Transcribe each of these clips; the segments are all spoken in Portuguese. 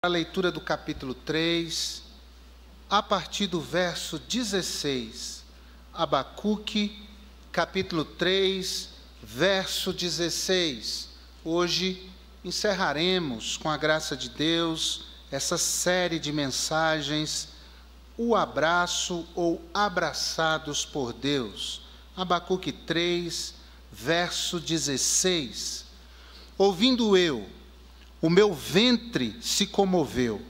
a leitura do capítulo 3, a partir do verso 16. Abacuque, capítulo 3, verso 16. Hoje encerraremos, com a graça de Deus, essa série de mensagens, o abraço ou abraçados por Deus. Abacuque 3, verso 16. Ouvindo eu, o meu ventre se comoveu,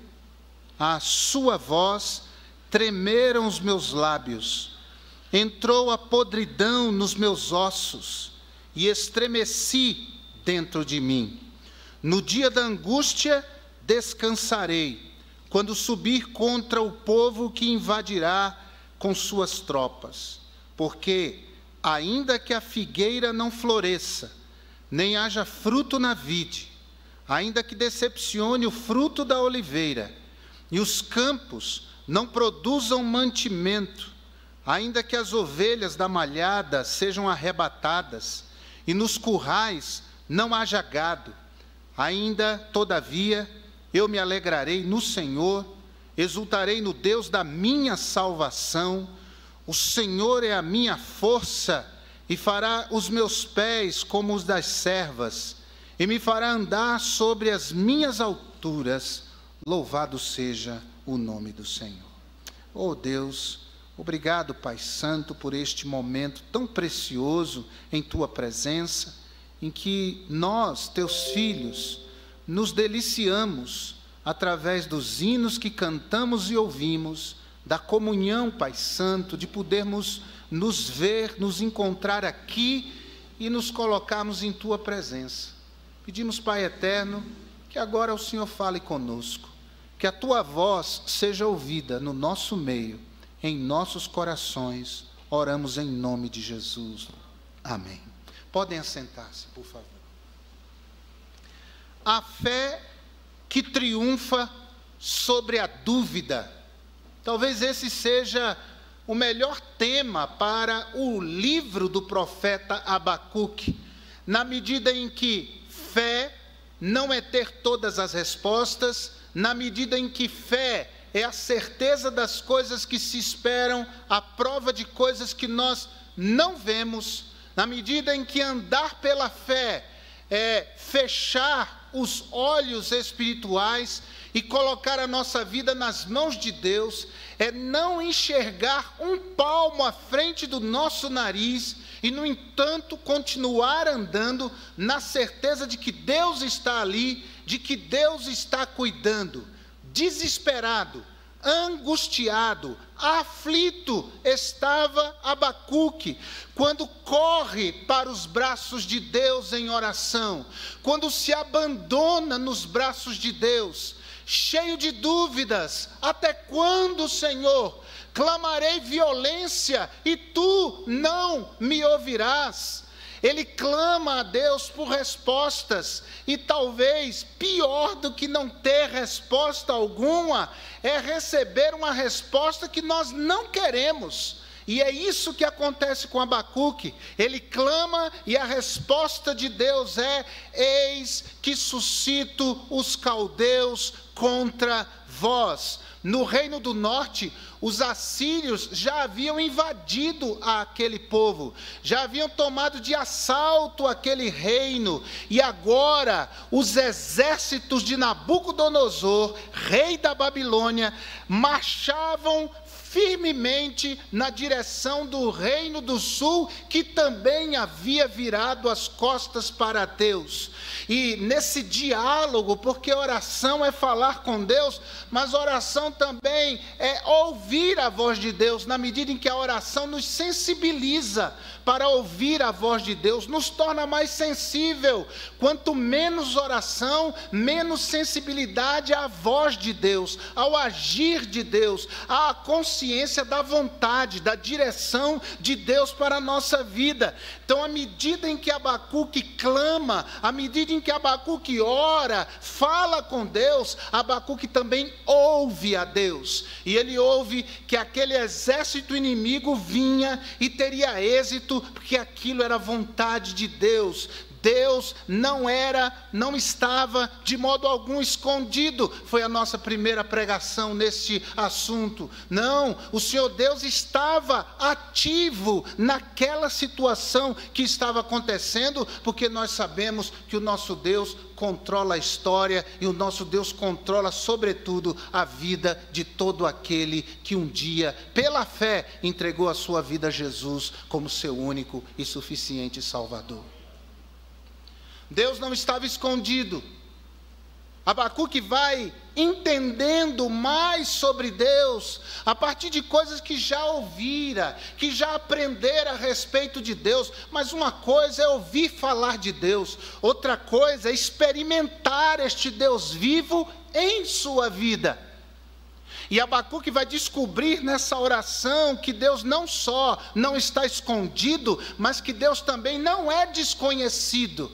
à sua voz tremeram os meus lábios, entrou a podridão nos meus ossos, e estremeci dentro de mim. No dia da angústia descansarei, quando subir contra o povo que invadirá com suas tropas. Porque, ainda que a figueira não floresça, nem haja fruto na vide, ainda que decepcione o fruto da oliveira, e os campos não produzam mantimento, ainda que as ovelhas da malhada sejam arrebatadas, e nos currais não haja gado, ainda, todavia, eu me alegrarei no Senhor, exultarei no Deus da minha salvação. O Senhor é a minha força, e fará os meus pés como os das servas, e me fará andar sobre as minhas alturas. Louvado seja o nome do Senhor. Oh Deus, obrigado, Pai Santo, por este momento tão precioso em Tua presença, em que nós, Teus filhos, nos deliciamos através dos hinos que cantamos e ouvimos, da comunhão, Pai Santo, de podermos nos ver, nos encontrar aqui e nos colocarmos em Tua presença. Pedimos, Pai eterno, que agora o Senhor fale conosco, que a Tua voz seja ouvida no nosso meio, em nossos corações. Oramos em nome de Jesus. Amém. Podem assentar-se, por favor. A fé que triunfa sobre a dúvida. Talvez esse seja o melhor tema para o livro do profeta Abacuque, na medida em que fé não é ter todas as respostas, na medida em que fé é a certeza das coisas que se esperam, a prova de coisas que nós não vemos, na medida em que andar pela fé é fechar os olhos espirituais e colocar a nossa vida nas mãos de Deus, é não enxergar um palmo à frente do nosso nariz e, no entanto, continuar andando na certeza de que Deus está ali, de que Deus está cuidando. Desesperado, angustiado, aflito estava Abacuque, quando corre para os braços de Deus em oração, quando se abandona nos braços de Deus, cheio de dúvidas. Até quando, Senhor? Clamarei violência e Tu não me ouvirás. Ele clama a Deus por respostas, e talvez pior do que não ter resposta alguma, é receber uma resposta que nós não queremos. E é isso que acontece com Abacuque. Ele clama e a resposta de Deus é: eis que suscito os caldeus contra vós. No reino do norte, os assírios já haviam invadido aquele povo, já haviam tomado de assalto aquele reino, e agora os exércitos de Nabucodonosor, rei da Babilônia, marchavam firmemente na direção do reino do sul, que também havia virado as costas para Deus. E nesse diálogo, porque oração é falar com Deus, mas oração também é ouvir a voz de Deus, na medida em que a oração nos sensibiliza para ouvir a voz de Deus, nos torna mais sensível. Quanto menos oração, menos sensibilidade à voz de Deus, ao agir de Deus, à consciência da vontade, da direção de Deus para a nossa vida. Então, à medida em que Abacuque clama, à medida em que Abacuque ora, fala com Deus, Abacuque também ouve a Deus. E ele ouve que aquele exército inimigo vinha e teria êxito, porque aquilo era vontade de Deus. Deus não estava de modo algum escondido. Foi a nossa primeira pregação neste assunto. Não, o Senhor Deus estava ativo naquela situação que estava acontecendo, porque nós sabemos que o nosso Deus controla a história e o nosso Deus controla, sobretudo, a vida de todo aquele que um dia, pela fé, entregou a sua vida a Jesus como seu único e suficiente Salvador. Deus não estava escondido. Abacuque vai entendendo mais sobre Deus, a partir de coisas que já ouvira, que já aprendera a respeito de Deus. Mas uma coisa é ouvir falar de Deus, outra coisa é experimentar este Deus vivo em sua vida. E Abacuque vai descobrir nessa oração que Deus não só não está escondido, mas que Deus também não é desconhecido.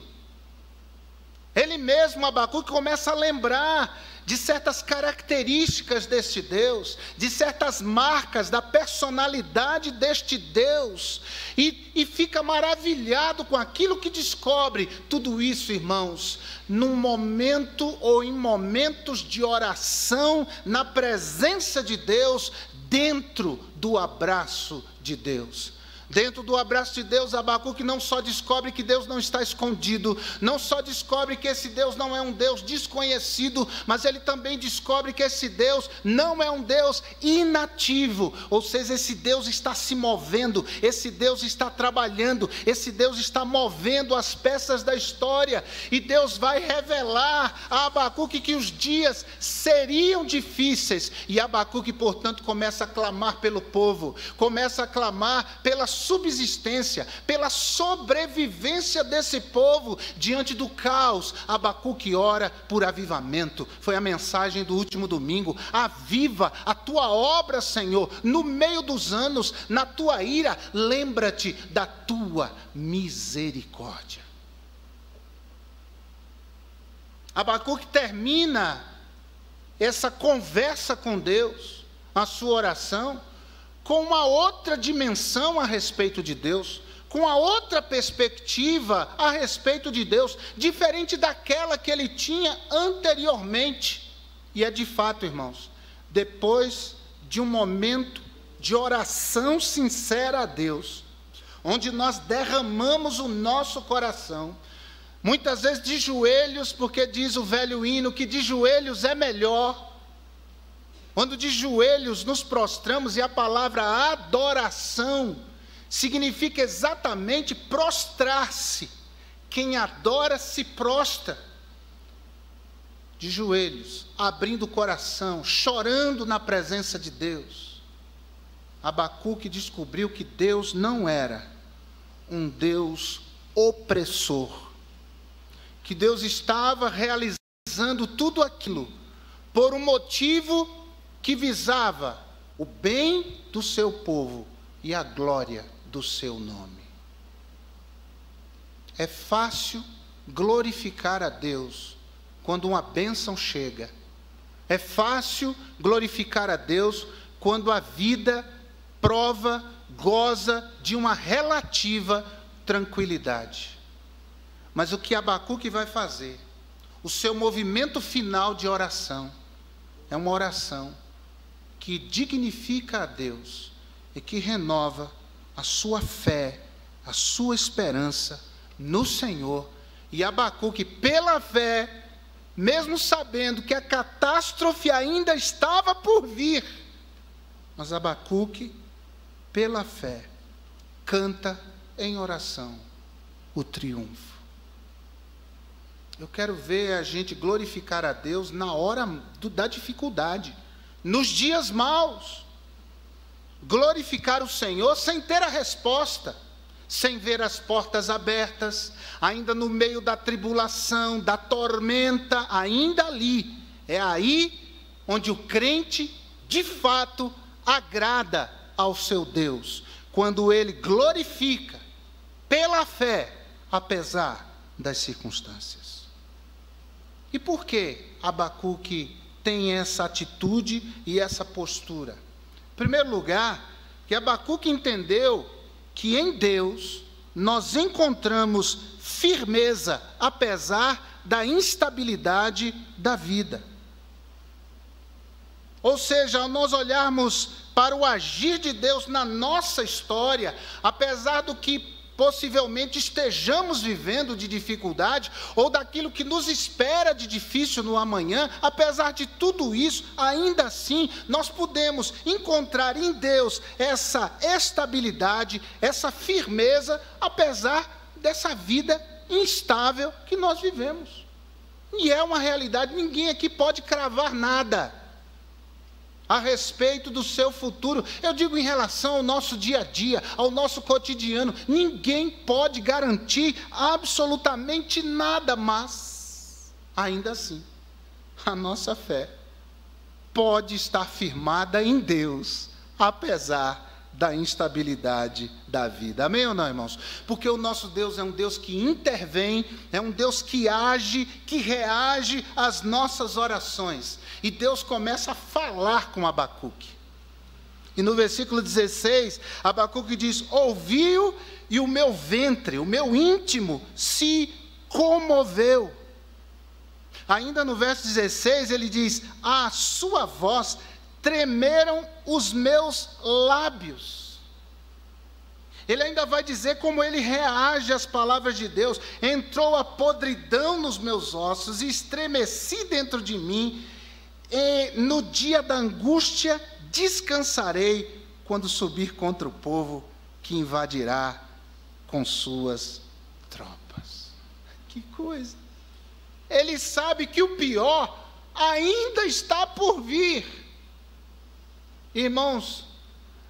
Ele mesmo, Abacuque, começa a lembrar de certas características deste Deus, de certas marcas da personalidade deste Deus, e fica maravilhado com aquilo que descobre. Tudo isso, irmãos, num momento ou em momentos de oração, na presença de Deus, dentro do abraço de Deus. Dentro do abraço de Deus, Abacuque não só descobre que Deus não está escondido, não só descobre que esse Deus não é um Deus desconhecido, mas ele também descobre que esse Deus não é um Deus inativo, ou seja, esse Deus está se movendo, esse Deus está trabalhando, esse Deus está movendo as peças da história, e Deus vai revelar a Abacuque que os dias seriam difíceis, e Abacuque, portanto, começa a clamar pelo povo, começa a clamar pela subsistência, pela sobrevivência desse povo diante do caos. Abacuque ora por avivamento. Foi a mensagem do último domingo. Aviva a tua obra, Senhor, no meio dos anos, na tua ira, lembra-te da tua misericórdia. Abacuque termina essa conversa com Deus, a sua oração, com uma outra dimensão a respeito de Deus, com uma outra perspectiva a respeito de Deus, diferente daquela que ele tinha anteriormente. E é de fato, irmãos, depois de um momento de oração sincera a Deus, onde nós derramamos o nosso coração, muitas vezes de joelhos, porque diz o velho hino que de joelhos é melhor. Quando de joelhos nos prostramos, e a palavra adoração significa exatamente prostrar-se. Quem adora se prostra. De joelhos, abrindo o coração, chorando na presença de Deus. Abacuque descobriu que Deus não era um Deus opressor. Que Deus estava realizando tudo aquilo por um motivo que visava o bem do seu povo e a glória do seu nome. É fácil glorificar a Deus quando uma bênção chega. É fácil glorificar a Deus quando a vida prova, goza de uma relativa tranquilidade. Mas o que Abacuque vai fazer? O seu movimento final de oração é uma oração que dignifica a Deus e que renova a sua fé, a sua esperança no Senhor. E Abacuque, pela fé, mesmo sabendo que a catástrofe ainda estava por vir, mas Abacuque, pela fé, canta em oração o triunfo. Eu quero ver a gente glorificar a Deus na hora da dificuldade, nos dias maus. Glorificar o Senhor sem ter a resposta, sem ver as portas abertas, ainda no meio da tribulação, da tormenta, ainda ali. É aí onde o crente, de fato, agrada ao seu Deus, quando ele glorifica pela fé, apesar das circunstâncias. E por que Abacuque tem essa atitude e essa postura? Em primeiro lugar, que Abacuque entendeu que em Deus nós encontramos firmeza, apesar da instabilidade da vida. Ou seja, ao nós olharmos para o agir de Deus na nossa história, apesar do que possivelmente estejamos vivendo de dificuldade, ou daquilo que nos espera de difícil no amanhã, apesar de tudo isso, ainda assim, nós podemos encontrar em Deus essa estabilidade, essa firmeza, apesar dessa vida instável que nós vivemos. E é uma realidade, ninguém aqui pode cravar nada a respeito do seu futuro. Eu digo em relação ao nosso dia a dia, ao nosso cotidiano, ninguém pode garantir absolutamente nada, mas, ainda assim, a nossa fé pode estar firmada em Deus, apesar da instabilidade da vida. Amém ou não, irmãos? Porque o nosso Deus é um Deus que intervém, é um Deus que age, que reage às nossas orações. E Deus começa a falar com Abacuque. E no versículo 16, Abacuque diz: ouviu e o meu ventre, o meu íntimo se comoveu. Ainda no verso 16 ele diz: a sua voz tremeram os meus lábios. Ele ainda vai dizer como ele reage às palavras de Deus: entrou a podridão nos meus ossos e estremeci dentro de mim, e no dia da angústia descansarei, quando subir contra o povo que invadirá com suas tropas. Que coisa! Ele sabe que o pior ainda está por vir. Irmãos,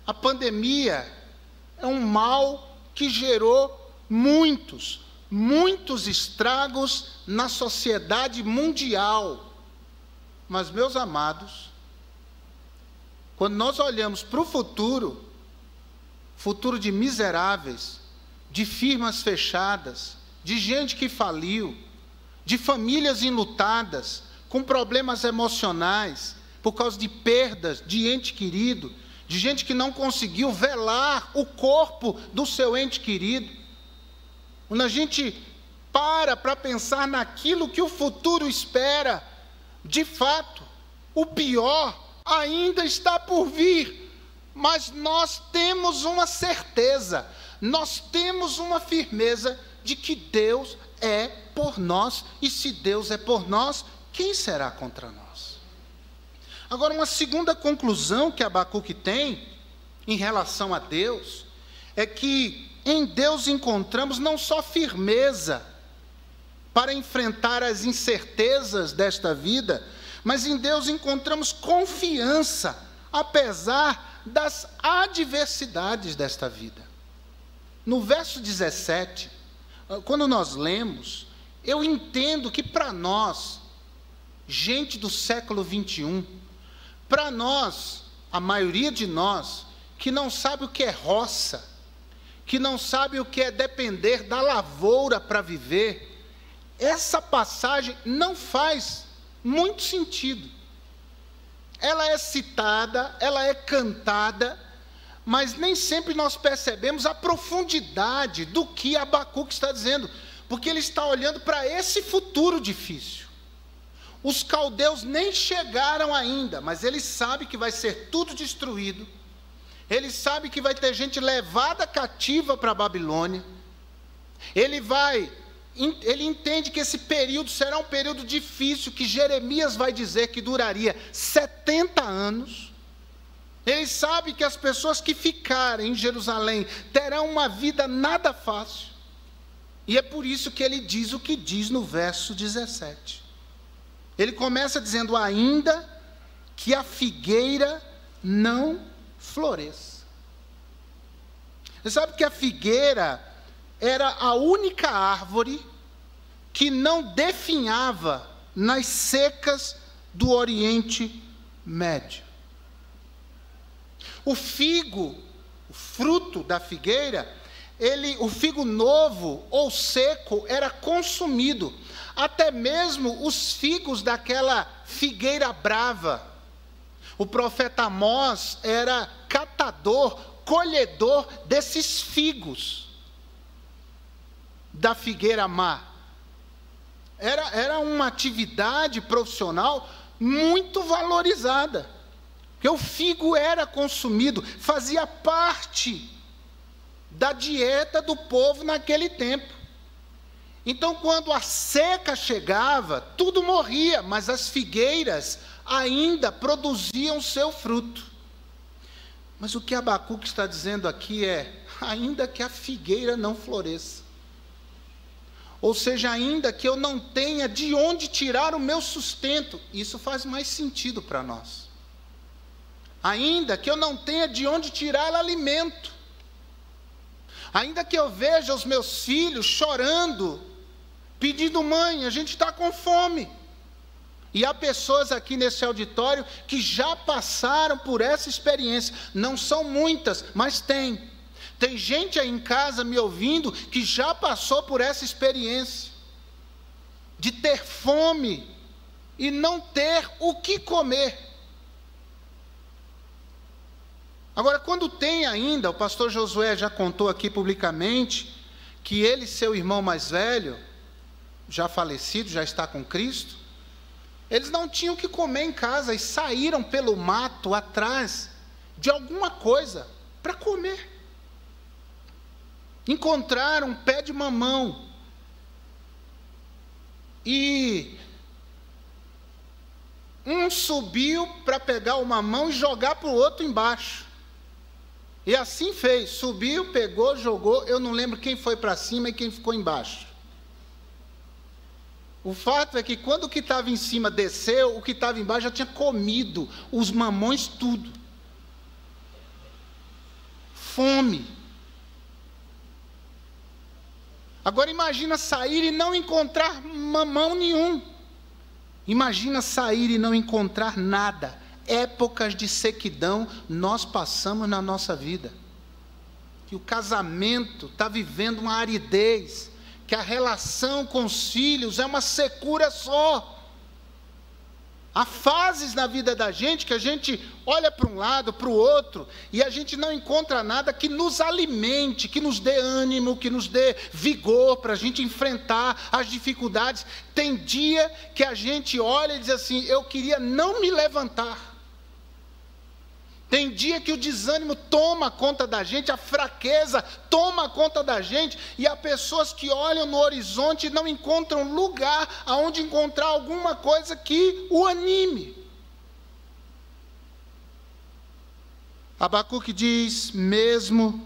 a pandemia é um mal que gerou muitos estragos na sociedade mundial. Mas, meus amados, quando nós olhamos para o futuro de miseráveis, de firmas fechadas, de gente que faliu, de famílias enlutadas, com problemas emocionais, por causa de perdas de ente querido, de gente que não conseguiu velar o corpo do seu ente querido. Quando a gente para pensar naquilo que o futuro espera, de fato, o pior ainda está por vir, mas nós temos uma certeza, nós temos uma firmeza de que Deus é por nós, e se Deus é por nós, quem será contra nós? Agora, uma segunda conclusão que Abacuque tem em relação a Deus é que em Deus encontramos não só firmeza para enfrentar as incertezas desta vida, mas em Deus encontramos confiança, apesar das adversidades desta vida. No verso 17, quando nós lemos, eu entendo que para nós, gente do século 21, para nós, a maioria de nós, que não sabe o que é roça, que não sabe o que é depender da lavoura para viver, essa passagem não faz muito sentido. Ela é citada, ela é cantada, mas nem sempre nós percebemos a profundidade do que Abacuque está dizendo, porque ele está olhando para esse futuro difícil. Os caldeus nem chegaram ainda, mas ele sabe que vai ser tudo destruído, ele sabe que vai ter gente levada cativa para a Babilônia, ele entende que esse período será um período difícil, que Jeremias vai dizer que duraria 70 anos, ele sabe que as pessoas que ficarem em Jerusalém terão uma vida nada fácil, e é por isso que ele diz o que diz no verso 17. Ele começa dizendo: ainda que a figueira não floresça. Você sabe que a figueira era a única árvore que não definhava nas secas do Oriente Médio. O figo, o fruto da figueira, o figo novo ou seco era consumido. Até mesmo os figos daquela figueira brava. O profeta Amós era catador, colhedor desses figos. da figueira má. Era uma atividade profissional muito valorizada, porque o figo era consumido, fazia parte da dieta do povo naquele tempo. Então, quando a seca chegava, tudo morria, mas as figueiras ainda produziam seu fruto. Mas o que Abacuque está dizendo aqui é, ainda que a figueira não floresça, ou seja, ainda que eu não tenha de onde tirar o meu sustento, isso faz mais sentido para nós. Ainda que eu não tenha de onde tirar alimento, ainda que eu veja os meus filhos chorando, pedindo, mãe, a gente está com fome. E há pessoas aqui nesse auditório que já passaram por essa experiência. Não são muitas, mas tem. Tem gente aí em casa me ouvindo que já passou por essa experiência de ter fome e não ter o que comer. Agora, quando tem ainda, o pastor Josué já contou aqui publicamente, que ele e seu irmão mais velho, já falecido, já está com Cristo, eles não tinham o que comer em casa e saíram pelo mato atrás de alguma coisa para comer. Encontraram um pé de mamão e um subiu para pegar o mamão e jogar para o outro embaixo. E assim fez, subiu, pegou, jogou, eu não lembro quem foi para cima e quem ficou embaixo. O fato é que quando o que estava em cima desceu, o que estava embaixo já tinha comido os mamões tudo. Fome. Agora imagina sair e não encontrar mamão nenhum. Imagina sair e não encontrar nada. Épocas de sequidão nós passamos na nossa vida. Que o casamento está vivendo uma aridez. Que a relação com os filhos é uma secura só. Há fases na vida da gente que a gente olha para um lado, para o outro, e a gente não encontra nada que nos alimente, que nos dê ânimo, que nos dê vigor para a gente enfrentar as dificuldades. Tem dia que a gente olha e diz assim, eu queria não me levantar. Tem dia que o desânimo toma conta da gente, a fraqueza toma conta da gente, e há pessoas que olham no horizonte e não encontram lugar aonde encontrar alguma coisa que o anime. Abacuque diz, mesmo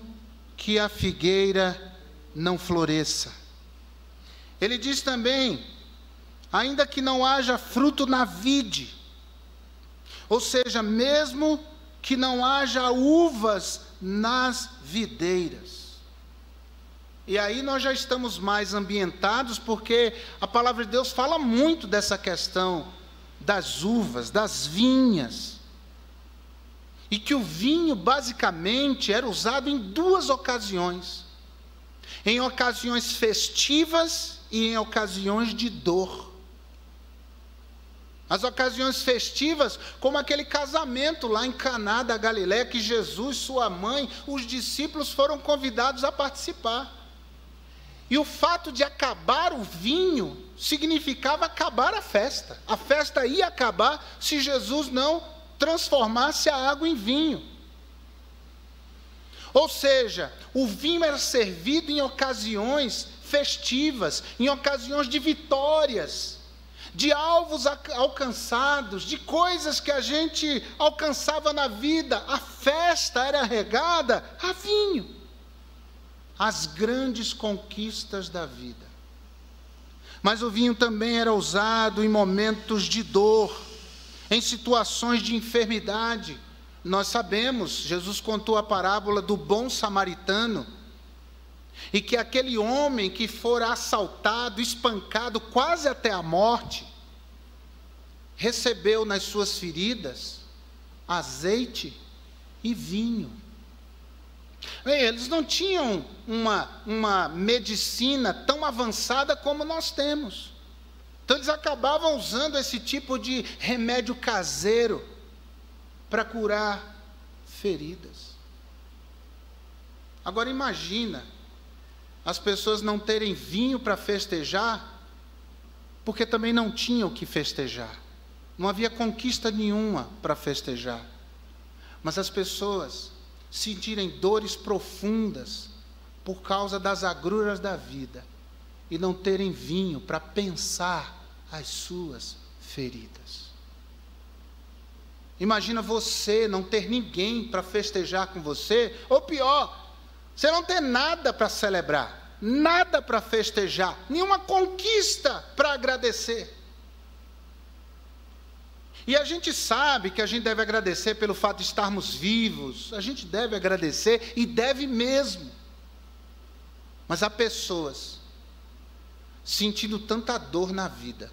que a figueira não floresça. Ele diz também, ainda que não haja fruto na vide, ou seja, mesmo que não haja uvas nas videiras. E aí nós já estamos mais ambientados, porque a palavra de Deus fala muito dessa questão das uvas, das vinhas. E que o vinho basicamente era usado em duas ocasiões. Em ocasiões festivas e em ocasiões de dor. As ocasiões festivas, como aquele casamento lá em Caná da Galileia, que Jesus, sua mãe, os discípulos foram convidados a participar. E o fato de acabar o vinho, significava acabar a festa. A festa ia acabar se Jesus não transformasse a água em vinho. Ou seja, o vinho era servido em ocasiões festivas, em ocasiões de vitórias, de alvos alcançados, de coisas que a gente alcançava na vida. A festa era regada a vinho. As grandes conquistas da vida. Mas o vinho também era usado em momentos de dor, em situações de enfermidade. Nós sabemos, Jesus contou a parábola do bom samaritano, e que aquele homem que fora assaltado, espancado quase até a morte, recebeu nas suas feridas azeite e vinho. Bem, eles não tinham uma medicina tão avançada como nós temos. Então eles acabavam usando esse tipo de remédio caseiro para curar feridas. Agora imagina as pessoas não terem vinho para festejar, porque também não tinham o que festejar. Não havia conquista nenhuma para festejar. Mas as pessoas sentirem dores profundas por causa das agruras da vida e não terem vinho para pensar as suas feridas. Imagina você não ter ninguém para festejar com você, ou pior, você não ter nada para celebrar, nada para festejar, nenhuma conquista para agradecer. E a gente sabe que a gente deve agradecer pelo fato de estarmos vivos, a gente deve agradecer e deve mesmo. Mas há pessoas sentindo tanta dor na vida,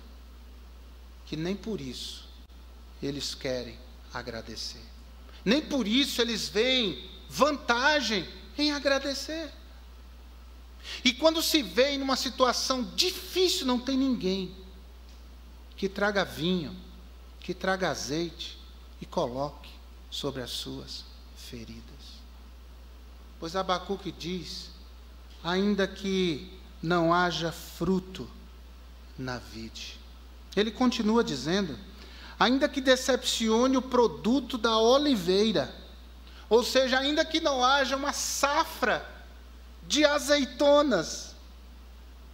que nem por isso eles querem agradecer. Nem por isso eles veem vantagem em agradecer. E quando se vê em uma situação difícil, não tem ninguém que traga vinho, que traga azeite e coloque sobre as suas feridas. Pois Abacuque diz: ainda que não haja fruto na vide. Ele continua dizendo: ainda que decepcione o produto da oliveira, ou seja, ainda que não haja uma safra de azeitonas,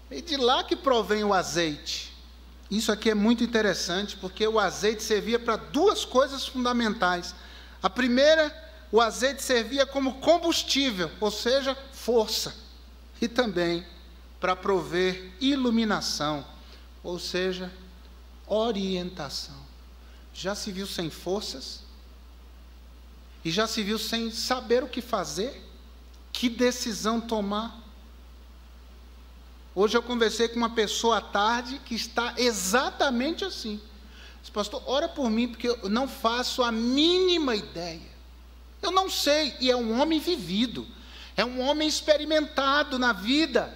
e de lá que provém o azeite. Isso aqui é muito interessante, porque o azeite servia para duas coisas fundamentais. A primeira, o azeite servia como combustível, ou seja, força, e também para prover iluminação, ou seja, orientação. Já se viu sem forças? E já se viu sem saber o que fazer? Que decisão tomar? Hoje eu conversei com uma pessoa à tarde que está exatamente assim. Disse: pastor, ora por mim, porque eu não faço a mínima ideia. Eu não sei. E é um homem vivido, é um homem experimentado na vida.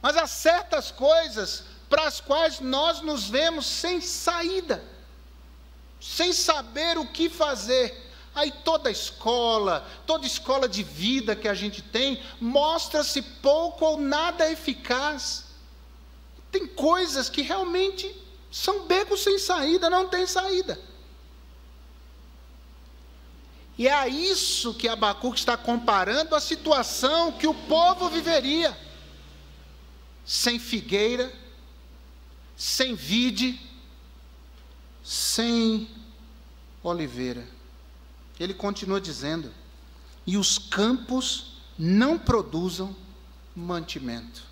Mas há certas coisas para as quais nós nos vemos sem saída, sem saber o que fazer. Aí toda escola de vida que a gente tem, mostra-se pouco ou nada eficaz. Tem coisas que realmente são becos sem saída, não tem saída. E é a isso que Abacuque está comparando a situação que o povo viveria. Sem figueira, sem vide, sem oliveira. Ele continua dizendo: e os campos não produzam mantimento.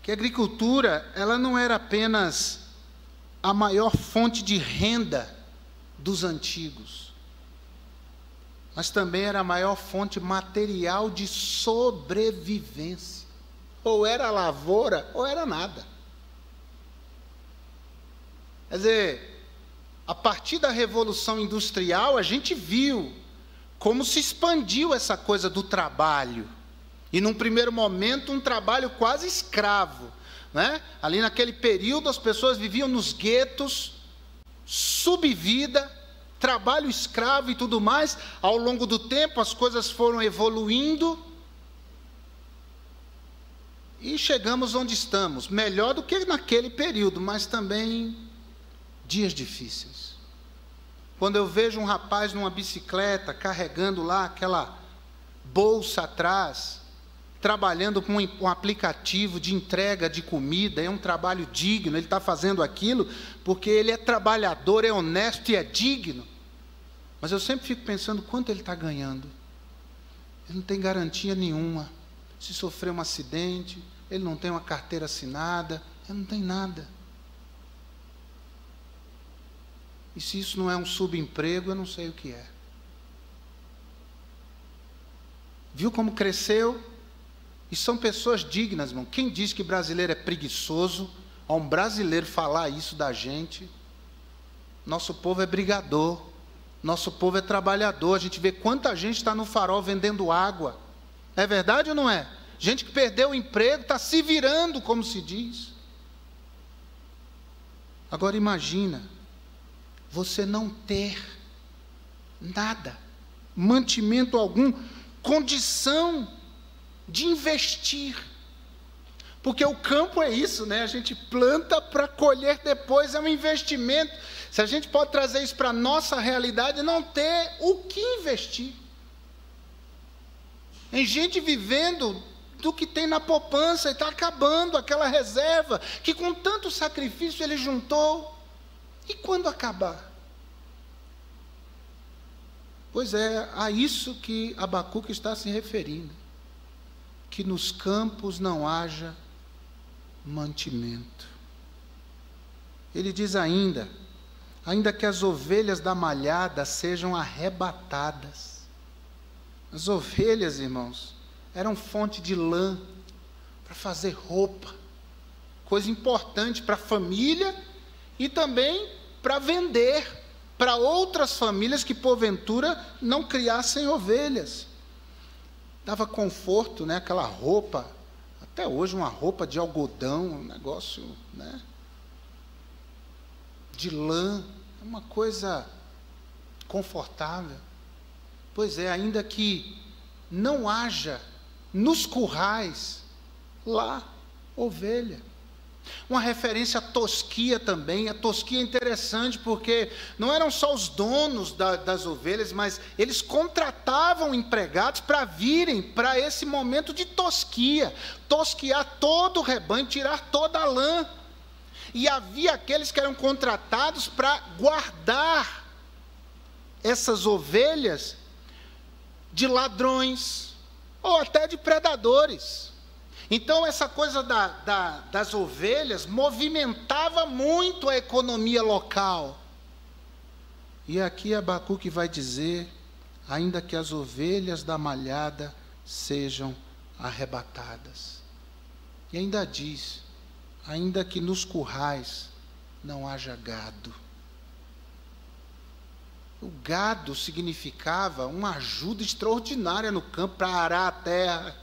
Que a agricultura, ela não era apenas a maior fonte de renda dos antigos, mas também era a maior fonte material de sobrevivência. Ou era lavoura, ou era nada. Quer dizer, a partir da Revolução Industrial, a gente viu como se expandiu essa coisa do trabalho. E, num primeiro momento, um trabalho quase escravo, né? Ali naquele período, as pessoas viviam nos guetos, subvida, trabalho escravo e tudo mais. Ao longo do tempo, as coisas foram evoluindo e chegamos onde estamos. Melhor do que naquele período, mas também dias difíceis. Quando eu vejo um rapaz numa bicicleta, carregando lá aquela bolsa atrás, trabalhando com um aplicativo de entrega de comida, é um trabalho digno, ele está fazendo aquilo porque ele é trabalhador, é honesto e é digno. Mas eu sempre fico pensando quanto ele está ganhando. Ele não tem garantia nenhuma. Se sofrer um acidente, ele não tem uma carteira assinada, ele não tem nada. E se isso não é um subemprego, eu não sei o que é. Viu como cresceu? E são pessoas dignas, irmão. Quem diz que brasileiro é preguiçoso, a um brasileiro falar isso da gente? Nosso povo é brigador, nosso povo é trabalhador. A gente vê quanta gente está no farol vendendo água. É verdade ou não é? Gente que perdeu o emprego, está se virando, como se diz. Agora imagina você não ter nada, mantimento algum, condição de investir. Porque o campo é isso, né? A gente planta para colher depois, é um investimento. Se a gente pode trazer isso para a nossa realidade, não ter o que investir. Tem gente vivendo do que tem na poupança e está acabando aquela reserva que com tanto sacrifício ele juntou. E quando acabar? Pois é, a isso que Abacuque está se referindo. Que nos campos não haja mantimento. Ele diz ainda que as ovelhas da malhada sejam arrebatadas. As ovelhas, irmãos, eram fonte de lã para fazer roupa, coisa importante para a família e também para vender para outras famílias que porventura não criassem ovelhas. Dava conforto, né? Aquela roupa, até hoje uma roupa de algodão, um negócio, né? De lã, uma coisa confortável. Pois é, ainda que não haja nos currais lá ovelha. Uma referência à tosquia também. A tosquia é interessante porque não eram só os donos das ovelhas, mas eles contratavam empregados para virem para esse momento de tosquia, tosquiar todo o rebanho, tirar toda a lã. E havia aqueles que eram contratados para guardar essas ovelhas de ladrões ou até de predadores. Então essa coisa das ovelhas movimentava muito a economia local. E aqui Abacuque vai dizer, ainda que as ovelhas da malhada sejam arrebatadas. E ainda diz, ainda que nos currais não haja gado. O gado significava uma ajuda extraordinária no campo para arar a terra.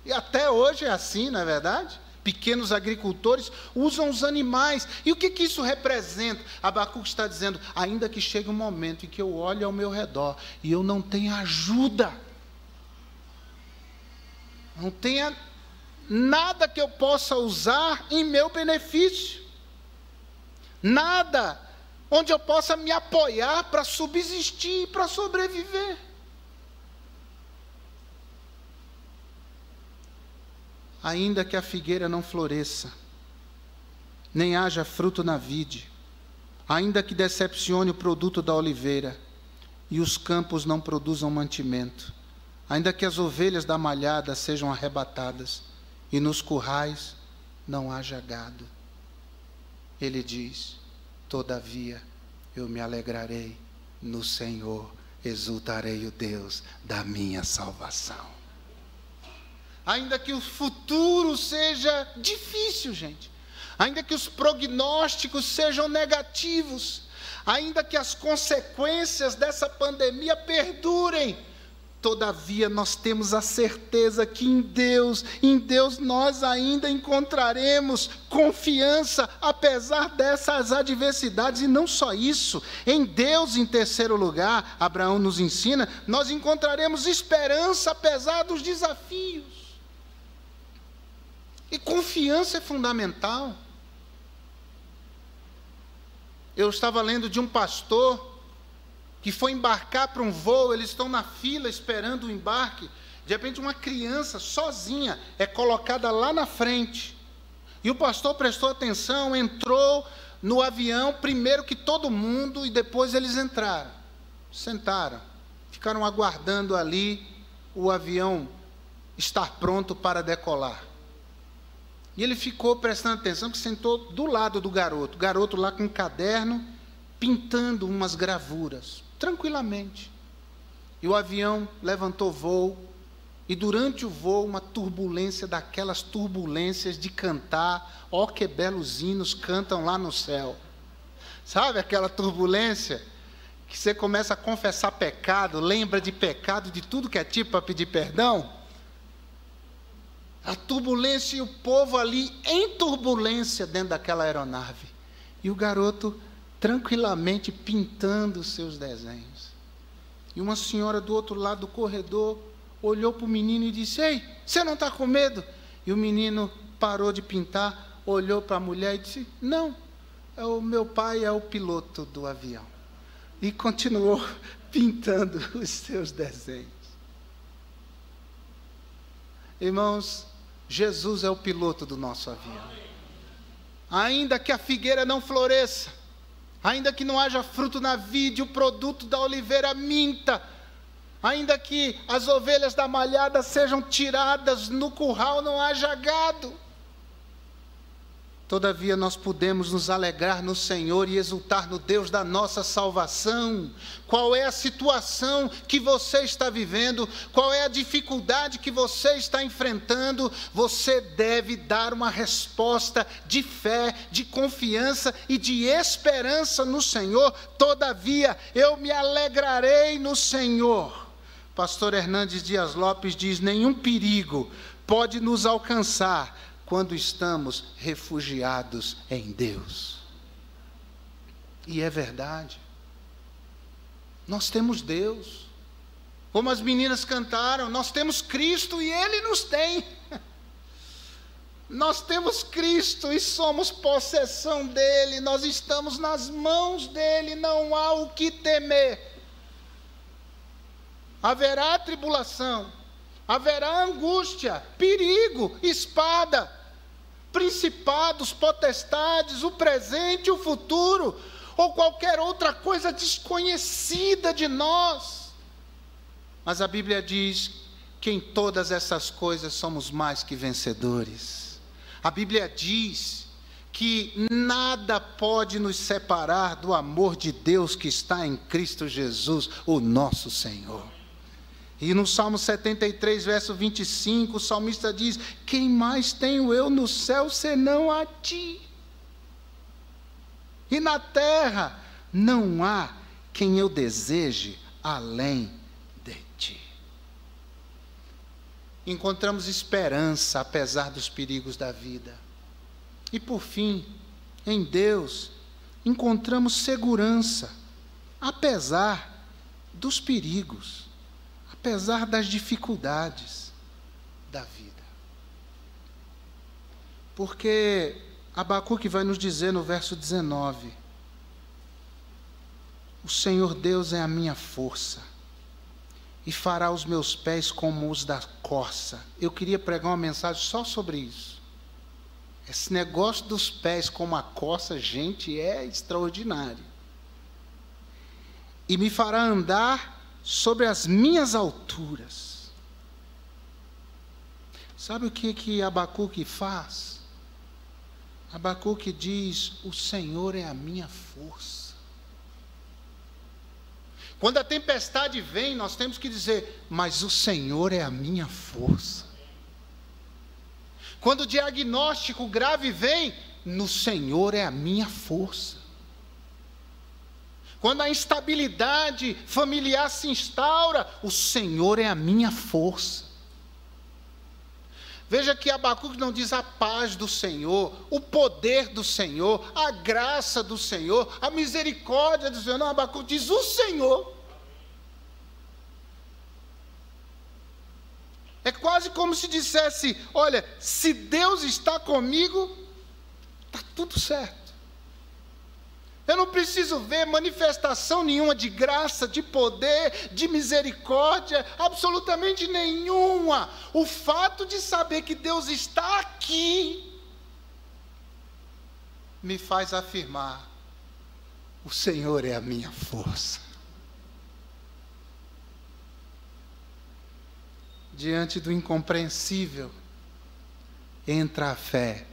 E até hoje é assim, não é verdade? Pequenos agricultores usam os animais. E o que isso representa? Abacuque está dizendo, ainda que chegue um momento em que eu olhe ao meu redor e eu não tenha ajuda, não tenha nada que eu possa usar em meu benefício, nada onde eu possa me apoiar para subsistir, para sobreviver. Ainda que a figueira não floresça, nem haja fruto na vide, ainda que decepcione o produto da oliveira, e os campos não produzam mantimento, ainda que as ovelhas da malhada sejam arrebatadas, e nos currais não haja gado. Ele diz, todavia eu me alegrarei no Senhor, exultarei o Deus da minha salvação. Ainda que o futuro seja difícil, gente, ainda que os prognósticos sejam negativos, ainda que as consequências dessa pandemia perdurem, todavia nós temos a certeza que em Deus nós ainda encontraremos confiança, apesar dessas adversidades. E não só isso, em Deus, em terceiro lugar, Abraão nos ensina, nós encontraremos esperança apesar dos desafios. E confiança é fundamental. Eu estava lendo de um pastor que foi embarcar para um voo, eles estão na fila esperando o embarque, de repente uma criança sozinha é colocada lá na frente, e o pastor prestou atenção, entrou no avião primeiro que todo mundo, e depois eles entraram, sentaram, ficaram aguardando ali o avião estar pronto para decolar. E ele ficou prestando atenção, que sentou do lado do garoto, o garoto lá com um caderno, pintando umas gravuras, tranquilamente. E o avião levantou voo, e durante o voo, uma turbulência daquelas turbulências de cantar, ó que belos hinos cantam lá no céu. Sabe aquela turbulência que você começa a confessar pecado, lembra de pecado, de tudo que é tipo para pedir perdão? A turbulência e o povo ali em turbulência dentro daquela aeronave. E o garoto tranquilamente pintando os seus desenhos. E uma senhora do outro lado do corredor, olhou para o menino e disse: ei, você não está com medo? E o menino parou de pintar, olhou para a mulher e disse: não, o meu pai é o piloto do avião. E continuou pintando os seus desenhos. Irmãos, Jesus é o piloto do nosso avião. Ainda que a figueira não floresça, ainda que não haja fruto na vide, o produto da oliveira minta, ainda que as ovelhas da malhada sejam tiradas, no curral não haja gado, todavia nós podemos nos alegrar no Senhor e exultar no Deus da nossa salvação. Qual é a situação que você está vivendo? Qual é a dificuldade que você está enfrentando? Você deve dar uma resposta de fé, de confiança e de esperança no Senhor. Todavia, eu me alegrarei no Senhor. Pastor Hernandes Dias Lopes diz: nenhum perigo pode nos alcançar quando estamos refugiados em Deus. E é verdade. Nós temos Deus. Como as meninas cantaram, nós temos Cristo e Ele nos tem. Nós temos Cristo e somos possessão dEle, nós estamos nas mãos dEle, não há o que temer. Haverá tribulação, haverá angústia, perigo, espada, principados, potestades, o presente, o futuro, ou qualquer outra coisa desconhecida de nós. Mas a Bíblia diz que em todas essas coisas somos mais que vencedores. A Bíblia diz que nada pode nos separar do amor de Deus que está em Cristo Jesus, o nosso Senhor. E no Salmo 73, verso 25, o salmista diz: quem mais tenho eu no céu senão a ti? E na terra não há quem eu deseje além de ti. Encontramos esperança apesar dos perigos da vida. E por fim, em Deus, encontramos segurança apesar dos perigos, apesar das dificuldades da vida. Porque Abacuque vai nos dizer no verso 19: o Senhor Deus é a minha força, e fará os meus pés como os da corça. Eu queria pregar uma mensagem só sobre isso. Esse negócio dos pés como a corça, gente, é extraordinário. E me fará andar sobre as minhas alturas. Sabe o que Abacuque faz? Abacuque diz: o Senhor é a minha força. Quando a tempestade vem, nós temos que dizer: mas o Senhor é a minha força. Quando o diagnóstico grave vem, no Senhor é a minha força. Quando a instabilidade familiar se instaura, o Senhor é a minha força. Veja que Abacuque não diz a paz do Senhor, o poder do Senhor, a graça do Senhor, a misericórdia do Senhor. Não, Abacuque diz o Senhor. É quase como se dissesse: olha, se Deus está comigo, está tudo certo. Eu não preciso ver manifestação nenhuma de graça, de poder, de misericórdia, absolutamente nenhuma. O fato de saber que Deus está aqui me faz afirmar: o Senhor é a minha força. Diante do incompreensível, entra a fé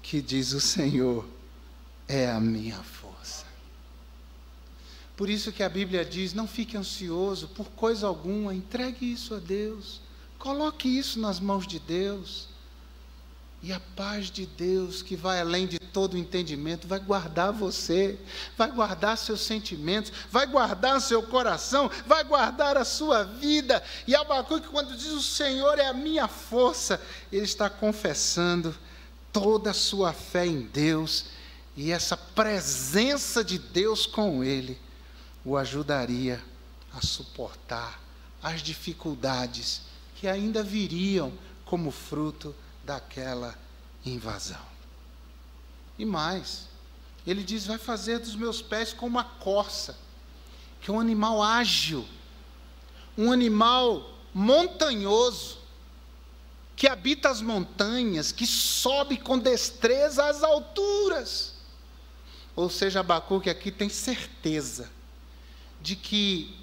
que diz: o Senhor é a minha força. Por isso que a Bíblia diz: não fique ansioso por coisa alguma, entregue isso a Deus, coloque isso nas mãos de Deus, e a paz de Deus, que vai além de todo o entendimento, vai guardar você, vai guardar seus sentimentos, vai guardar seu coração, vai guardar a sua vida. E Abacuque, quando diz: o Senhor é a minha força, ele está confessando toda a sua fé em Deus, e essa presença de Deus com ele o ajudaria a suportar as dificuldades que ainda viriam como fruto daquela invasão. E mais, ele diz: vai fazer dos meus pés como a corça, que é um animal ágil, um animal montanhoso, que habita as montanhas, que sobe com destreza às alturas. Ou seja, Abacuque aqui tem certeza de que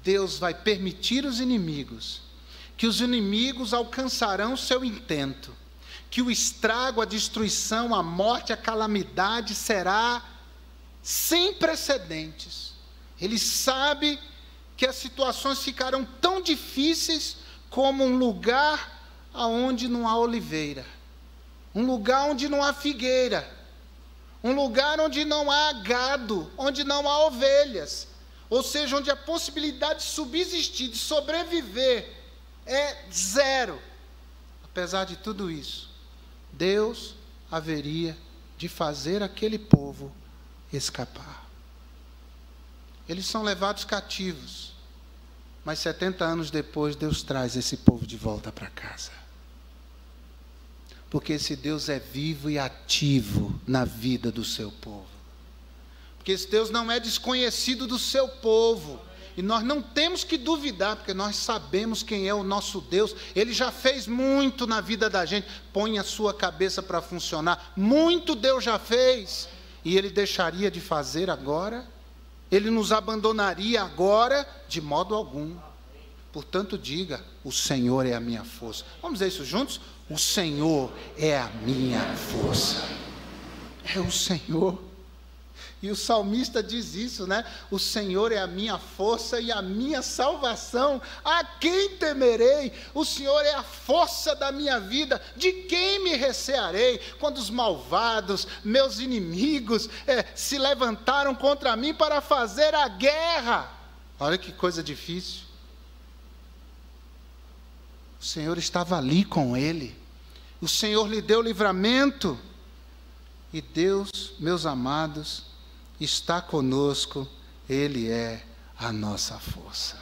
Deus vai permitir os inimigos, que os inimigos alcançarão seu intento, que o estrago, a destruição, a morte, a calamidade será sem precedentes. Ele sabe que as situações ficarão tão difíceis como um lugar onde não há oliveira, um lugar onde não há figueira, um lugar onde não há gado, onde não há ovelhas, ou seja, onde a possibilidade de subsistir, de sobreviver, é zero. Apesar de tudo isso, Deus haveria de fazer aquele povo escapar. Eles são levados cativos, mas 70 anos depois Deus traz esse povo de volta para casa. Porque esse Deus é vivo e ativo na vida do seu povo. Porque esse Deus não é desconhecido do seu povo. E nós não temos que duvidar, porque nós sabemos quem é o nosso Deus. Ele já fez muito na vida da gente. Põe a sua cabeça para funcionar. Muito Deus já fez. E Ele deixaria de fazer agora? Ele nos abandonaria agora? De modo algum. Portanto, diga: o Senhor é a minha força. Vamos dizer isso juntos? O Senhor é a minha força. É o Senhor. E o salmista diz isso, né? O Senhor é a minha força e a minha salvação. A quem temerei? O Senhor é a força da minha vida. De quem me recearei? Quando os malvados, meus inimigos, se levantaram contra mim para fazer a guerra. Olha que coisa difícil. O Senhor estava ali com ele. O Senhor lhe deu livramento. E Deus, meus amados, está conosco, Ele é a nossa força.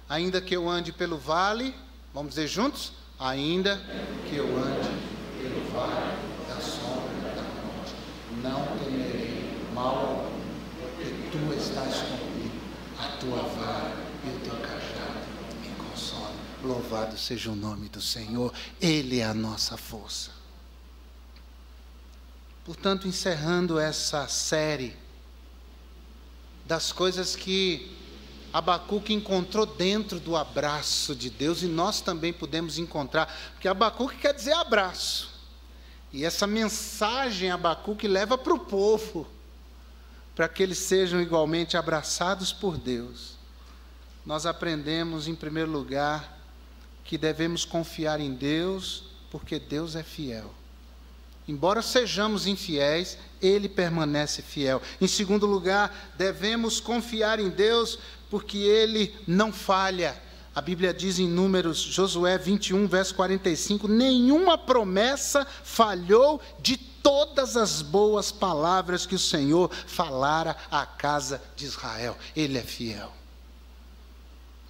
Ainda que eu ande pelo vale, vamos dizer juntos? Ainda que eu ande pelo vale da sombra da morte, não temerei mal algum, porque Tu estás comigo, a Tua vara e o Teu cajado me consolam. Louvado seja o nome do Senhor, Ele é a nossa força. Portanto, encerrando essa série das coisas que Abacuque encontrou dentro do abraço de Deus, e nós também podemos encontrar, porque Abacuque quer dizer abraço, e essa mensagem Abacuque leva para o povo, para que eles sejam igualmente abraçados por Deus. Nós aprendemos, em primeiro lugar, que devemos confiar em Deus, porque Deus é fiel. Embora sejamos infiéis, Ele permanece fiel. Em segundo lugar, devemos confiar em Deus, porque Ele não falha. A Bíblia diz em Números, Josué 21, verso 45, nenhuma promessa falhou de todas as boas palavras que o Senhor falara à casa de Israel. Ele é fiel.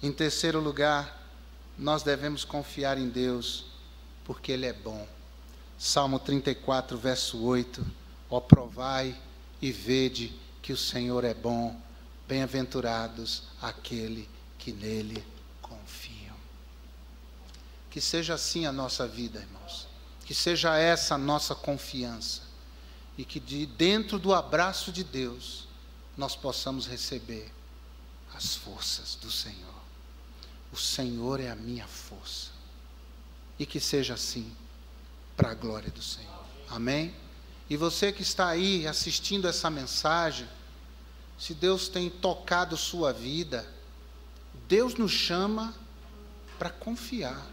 Em terceiro lugar, nós devemos confiar em Deus, porque Ele é bom. Salmo 34, verso 8, ó provai e vede que o Senhor é bom, bem-aventurados aquele que nele confiam. Que seja assim a nossa vida, irmãos, que seja essa a nossa confiança, e que de dentro do abraço de Deus, nós possamos receber as forças do Senhor. O Senhor é a minha força, e que seja assim, para a glória do Senhor. Amém? E você que está aí assistindo essa mensagem, se Deus tem tocado sua vida, Deus nos chama para confiar,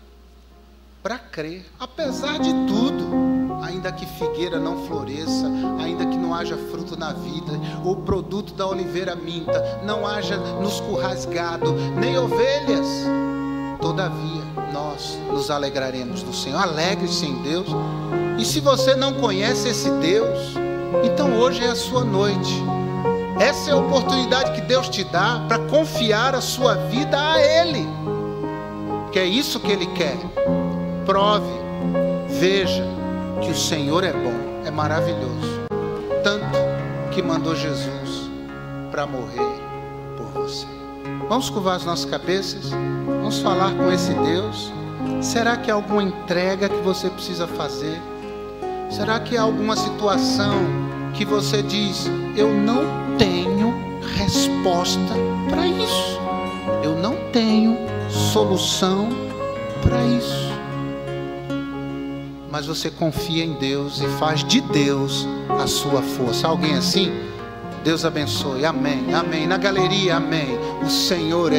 para crer, apesar de tudo, ainda que figueira não floresça, ainda que não haja fruto na vida, o produto da oliveira minta, não haja nos currais gado, nem ovelhas, todavia nós nos alegraremos no Senhor. Alegre-se em Deus. E se você não conhece esse Deus, então hoje é a sua noite. Essa é a oportunidade que Deus te dá para confiar a sua vida a Ele. que é isso que Ele quer. Prove, veja que o Senhor é bom, é maravilhoso. Tanto que mandou Jesus para morrer por você. Vamos curvar as nossas cabeças, vamos falar com esse Deus. Será que há alguma entrega que você precisa fazer? Será que há alguma situação que você diz: eu não tenho resposta para isso, eu não tenho solução para isso? Mas você confia em Deus e faz de Deus a sua força. Alguém assim? Deus abençoe, amém, amém. Na galeria, amém. O Senhor é